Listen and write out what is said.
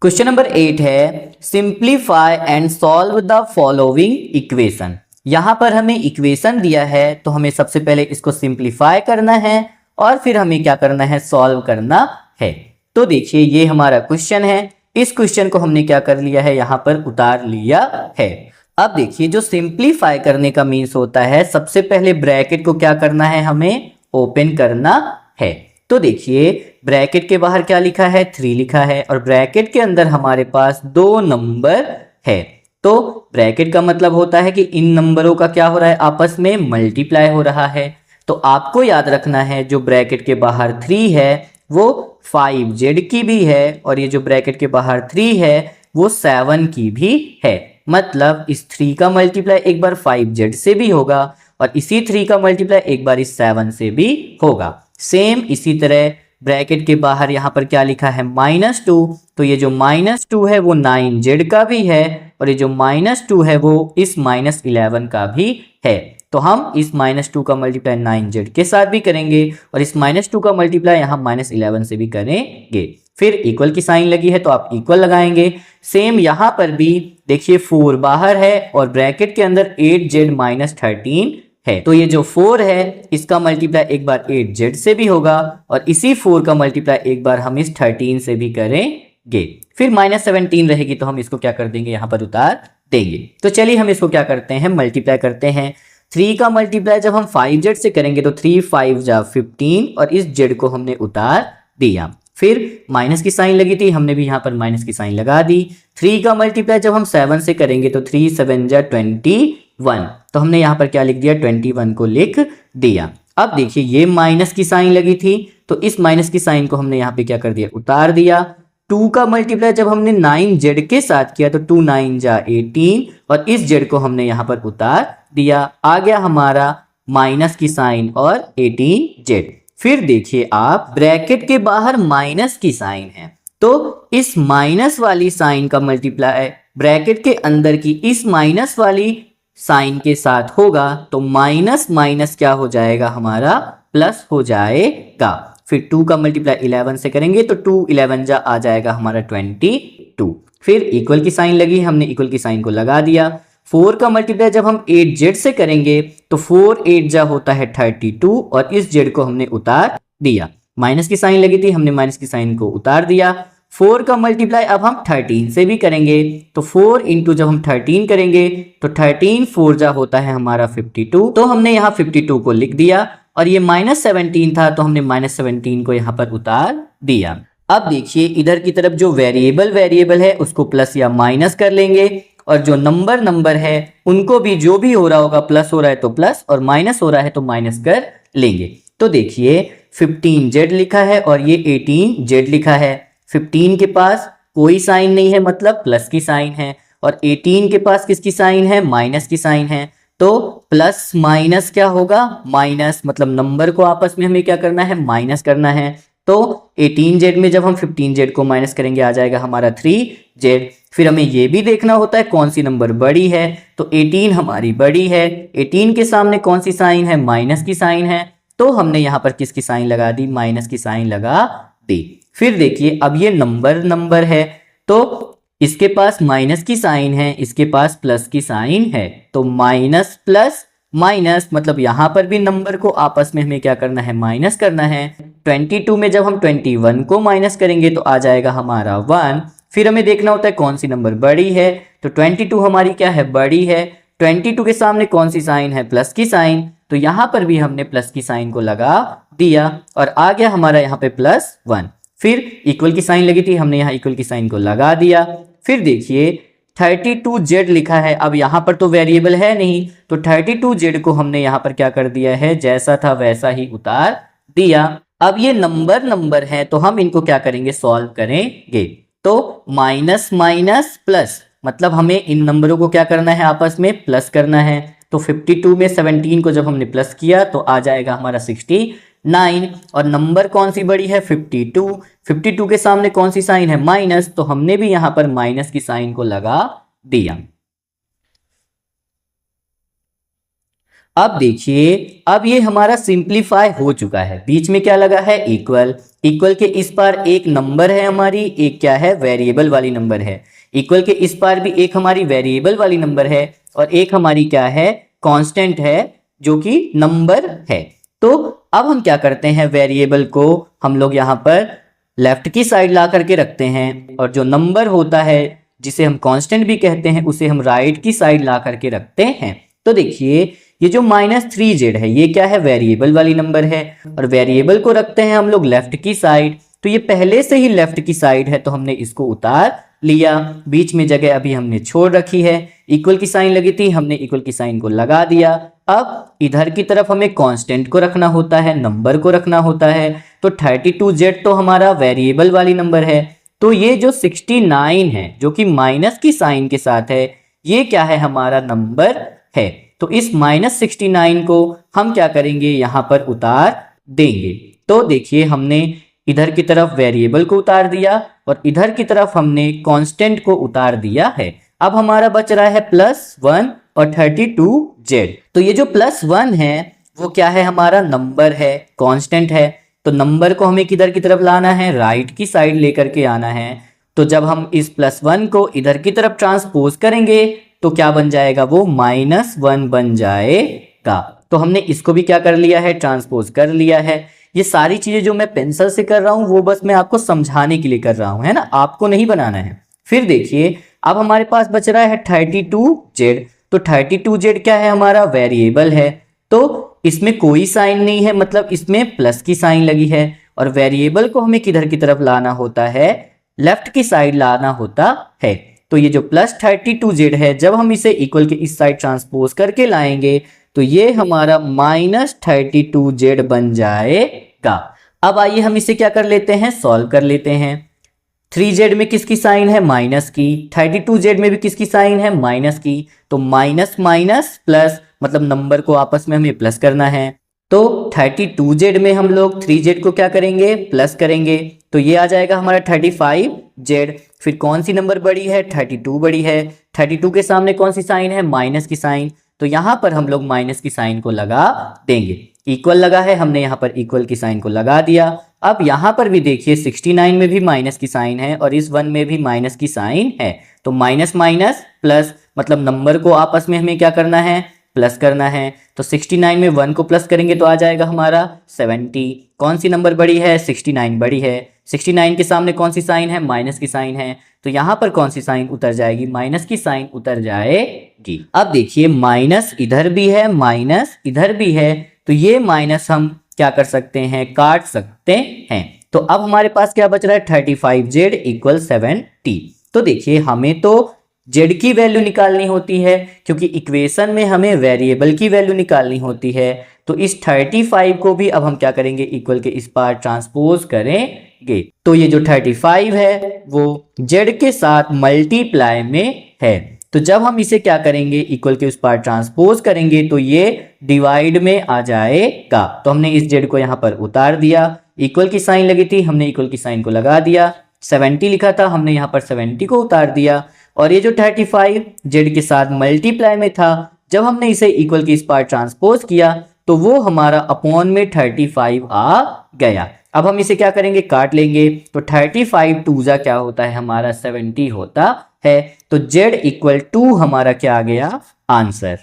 Question number 8 है simplify and solve the following equation. यहां पर हमें इक्वेशन दिया है तो हमें सबसे पहले इसको सिंप्लीफाई करना है और फिर हमें क्या करना है, सॉल्व करना है। तो देखिए ये हमारा क्वेश्चन है, इस क्वेश्चन को हमने क्या कर लिया है, यहां पर उतार लिया है। अब देखिए जो सिंप्लीफाई करने का मीन्स होता है, सबसे पहले ब्रैकेट को क्या करना है, हमें ओपन करना है। तो देखिए ब्रैकेट के बाहर क्या लिखा है, 3 लिखा है और ब्रैकेट के अंदर हमारे पास 2 नंबर है। तो ब्रैकेट का मतलब होता है कि इन नंबरों का क्या हो रहा है, आपस में मल्टीप्लाई हो रहा है। तो आपको याद रखना है जो ब्रैकेट के बाहर 3 है वो 5z की भी है और ये जो ब्रैकेट के बाहर 3 है वो 7 की भी है। मतलब इस 3 का मल्टीप्लाई एक बार 5z से भी होगा और इसी 3 का मल्टीप्लाई एक बार इस 7 से भी होगा। सेम इसी तरह ब्रैकेट के बाहर यहाँ पर क्या लिखा है, -2, तो ये जो -2 है वो 9z का भी है और ये जो -2 है वो इस -11 का भी है। तो हम इस -2 का मल्टीप्लाई 9z के साथ भी करेंगे और इस -2 का मल्टीप्लाई यहाँ -11 से भी करेंगे। फिर इक्वल की साइन लगी है तो आप इक्वल लगाएंगे। सेम यहाँ पर भी देखिए 4 बाहर है और ब्रैकेट के अंदर 8z - 13 है। तो ये जो 4 है इसका मल्टीप्लाई एक बार 8z से भी होगा और इसी 4 का मल्टीप्लाई एक बार हम इस 13 से भी करेंगे। फिर -17 रहेगी तो हम इसको क्या कर देंगे, यहाँ पर उतार देंगे। तो चलिए हम इसको क्या करते हैं, मल्टीप्लाई करते हैं। 3 का मल्टीप्लाई जब हम 5z से करेंगे तो 3 5 जा 15 और इस z को हमने उतार दिया। फिर माइनस की साइन लगी थी, हमने भी यहाँ पर माइनस की साइन लगा दी। 3 का मल्टीप्लाई जब हम 7 से करेंगे तो 3 7 जा 21, तो हमने यहाँ पर क्या लिख दिया, 21 को लिख दिया। अब देखिए ये माइनस की साइन लगी थी तो इस माइनस की साइन को हमने यहाँ पे क्या कर दिया, उतार दिया। 2 का मल्टीप्लाई जब हमने 9z के साथ किया तो 2 9 जा 18 और इस z को हमने यहाँ पर उतार दिया। आ गया हमारा माइनस की साइन और 18z। फिर देखिए आप ब्रैकेट के बाहर माइनस की साइन है तो इस माइनस वाली साइन का मल्टीप्लाई ब्रैकेट के अंदर की इस माइनस वाली साइन के साथ होगा तो माइनस माइनस क्या हो जाएगा, हमारा प्लस हो जाएगा। फिर 2 का मल्टीप्लाई 11 से करेंगे तो 2 11 जा आ जाएगा हमारा 22। फिर इक्वल की साइन लगी, हमने इक्वल की साइन को लगा दिया। 4 का मल्टीप्लाई जब हम 8z से करेंगे तो 4 8 जा होता है 32 और इस z को हमने उतार दिया। माइनस की साइन लगी थी, हमने माइनस की साइन को उतार दिया। 4 का मल्टीप्लाई अब हम 13 से भी करेंगे तो 4 इंटू जब हम 13 करेंगे तो 13 4 जा होता है हमारा 52, तो हमने यहाँ 52 को लिख दिया और ये -17 था तो हमने -17 को यहाँ पर उतार दिया। अब देखिए इधर की तरफ जो वेरिएबल है उसको प्लस या माइनस कर लेंगे और जो नंबर है उनको भी जो भी हो रहा होगा, प्लस हो रहा है तो प्लस और माइनस हो रहा है तो माइनस कर लेंगे। तो देखिए 15z लिखा है और ये 18z लिखा है। 15 के पास कोई साइन नहीं है मतलब प्लस की साइन है और 18 के पास किसकी साइन है, माइनस की साइन है। तो प्लस माइनस क्या होगा, माइनस, मतलब नंबर को आपस में हमें क्या करना है, माइनस करना है। तो 18z में जब हम 15z को माइनस करेंगे आ जाएगा हमारा 3z। फिर हमें ये भी देखना होता है कौन सी नंबर बड़ी है, तो 18 हमारी बड़ी है। 18 के सामने कौन सी साइन है, माइनस की साइन है, तो हमने यहाँ पर किसकी साइन लगा दी, माइनस की साइन लगा दी। फिर देखिए अब ये नंबर है तो इसके पास माइनस की साइन है, इसके पास प्लस की साइन है, तो माइनस प्लस माइनस, मतलब यहाँ पर भी नंबर को आपस में हमें क्या करना है, माइनस करना है। 22 में जब हम 21 को माइनस करेंगे तो आ जाएगा हमारा 1। फिर हमें देखना होता है कौन सी नंबर बड़ी है, तो 22 हमारी क्या है, बड़ी है। 22 के सामने कौन सी साइन है, प्लस की साइन, तो यहाँ पर भी हमने प्लस की साइन को लगा दिया और आ गया हमारा यहाँ पे +1। फिर इक्वल की साइन लगी थी, हमने यहाँ इक्वल की साइन को लगा दिया। फिर देखिए 32z लिखा है, अब यहाँ पर तो वेरिएबल है नहीं तो 32z को हमने यहाँ पर क्या कर दिया है, जैसा था वैसा ही उतार दिया। अब ये नंबर है तो हम इनको क्या करेंगे, सॉल्व करेंगे। तो माइनस माइनस प्लस, मतलब हमें इन नंबरों को क्या करना है, आपस में प्लस करना है। तो 52 में 17 को जब हमने प्लस किया तो आ जाएगा हमारा 69 और नंबर कौन सी बड़ी है, 52। 52 के सामने कौन सी साइन है, माइनस, तो हमने भी यहां पर माइनस की साइन को लगा दिया। अब देखिए, अब ये हमारा सिंप्लीफाई हो चुका है। बीच में क्या लगा है? इक्वल। इक्वल के इस पार एक नंबर है हमारी, एक क्या है? वेरिएबल वाली नंबर है। इक्वल के इस पार भी एक हमारी वेरिएबल वाली नंबर है और एक हमारी क्या है? कांस्टेंट है, जो कि नंबर है। तो अब हम क्या करते हैं? वेरिएबल को हम लोग यहाँ पर लेफ्ट की साइड ला करके रखते हैं और जो नंबर होता है जिसे हम कांस्टेंट भी कहते हैं उसे हम राइट की साइड ला करके रखते हैं। तो देखिए, ये जो -3z है ये क्या है? वेरिएबल वाली नंबर है और वेरिएबल को रखते हैं हम लोग लेफ्ट की साइड। तो ये पहले से ही लेफ्ट की साइड है तो हमने इसको उतार लिया। बीच में जगह अभी हमने छोड़ रखी है। इक्वल की साइन लगी थी, हमने इक्वल की साइन को लगा दिया। अब इधर की तरफ हमें कांस्टेंट को रखना होता है, नंबर को रखना होता है। तो 32z तो हमारा वेरिएबल वाली नंबर है। तो ये जो 69 है जो कि माइनस की साइन के साथ है, ये क्या है? हमारा नंबर है। तो इस -69 को हम क्या करेंगे? यहाँ पर उतार देंगे। तो देखिए, हमने इधर की तरफ वेरिएबल को उतार दिया और इधर की तरफ हमने कांस्टेंट को उतार दिया है। अब हमारा बच रहा है +1 और 32z। तो ये जो +1 है वो क्या है? हमारा नंबर है, कांस्टेंट है। तो नंबर को हमें किधर की तरफ लाना है? राइट की साइड लेकर के आना है। तो जब हम इस +1 को इधर की तरफ ट्रांसपोज करेंगे तो क्या बन जाएगा? वो -1 बन जाएगा। तो हमने इसको भी क्या कर लिया है? ट्रांसपोज कर लिया है। ये सारी चीजें जो मैं पेंसिल से कर रहा हूं वो बस मैं आपको समझाने के लिए कर रहा हूं, है ना, आपको नहीं बनाना है। फिर देखिए, अब हमारे पास बच रहा है 32z। तो 32z क्या है? हमारा वेरिएबल है। तो इसमें कोई साइन नहीं है, मतलब इसमें प्लस की साइन लगी है और वेरिएबल को हमें किधर की तरफ लाना होता है? लेफ्ट की साइड लाना होता है। तो ये जो +32z है, जब हम इसे इक्वल के इस साइड ट्रांसपोज करके लाएंगे तो ये हमारा -32z बन जाएगा। अब आइए हम इसे क्या कर लेते हैं? सॉल्व कर लेते हैं। 3z में किसकी साइन है? माइनस की। 32z में भी किसकी साइन है? माइनस की। तो माइनस माइनस प्लस, मतलब नंबर को आपस में हमें प्लस करना है। तो 32z में हम लोग 3z को क्या करेंगे? प्लस करेंगे। तो ये आ जाएगा हमारा 35z। फिर कौन सी नंबर बड़ी है? 32 बड़ी है। 32 के सामने कौन सी साइन है? माइनस की साइन। तो यहां पर हम लोग माइनस की साइन को लगा देंगे। इक्वल लगा है, हमने यहां पर इक्वल की साइन को लगा दिया। अब यहां पर भी देखिए, 69 में भी माइनस की साइन है और इस 1 में भी माइनस की साइन है। तो माइनस माइनस प्लस, मतलब नंबर को आपस में हमें क्या करना है? प्लस करना है। तो 69 में 1 को प्लस करेंगे तो आ जाएगा हमारा 70। कौन सी नंबर बड़ी है? 69 बड़ी है। 69 के सामने कौन सी साइन है? माइनस की साइन है। तो यहां पर कौन सी साइन उतर जाएगी? माइनस की साइन उतर जाएगी। अब देखिए, माइनस इधर भी है, माइनस इधर भी है। तो ये माइनस हम क्या कर सकते हैं? काट सकते हैं। तो अब हमारे पास क्या बच रहा है? 35z = 70। तो देखिए, हमें तो z की वैल्यू निकालनी होती है क्योंकि इक्वेशन में हमें वेरिएबल की वैल्यू निकालनी होती है। तो इस 35 को भी अब हम क्या करेंगे? इक्वल के इस पार ट्रांसपोज करेंगे। तो ये जो 35 है वो z के साथ मल्टीप्लाई में है। तो जब हम इसे क्या करेंगे? इक्वल के उस पार ट्रांसपोज करेंगे तो ये डिवाइड में आ जाएगा। तो हमने इस z को यहाँ पर उतार दिया। इक्वल की साइन लगी थी, हमने इक्वल की साइन को लगा दिया। 70 लिखा था, हमने यहाँ पर 70 को उतार दिया। और ये जो 35 z के साथ मल्टीप्लाई में था, जब हमने इसे इक्वल की इस पार ट्रांसपोज किया तो वो हमारा अपॉन में 35 आ गया। अब हम इसे क्या करेंगे? काट लेंगे। तो 35 2 क्या होता है? हमारा 70 होता है। तो z = 2 हमारा क्या आ गया? आंसर।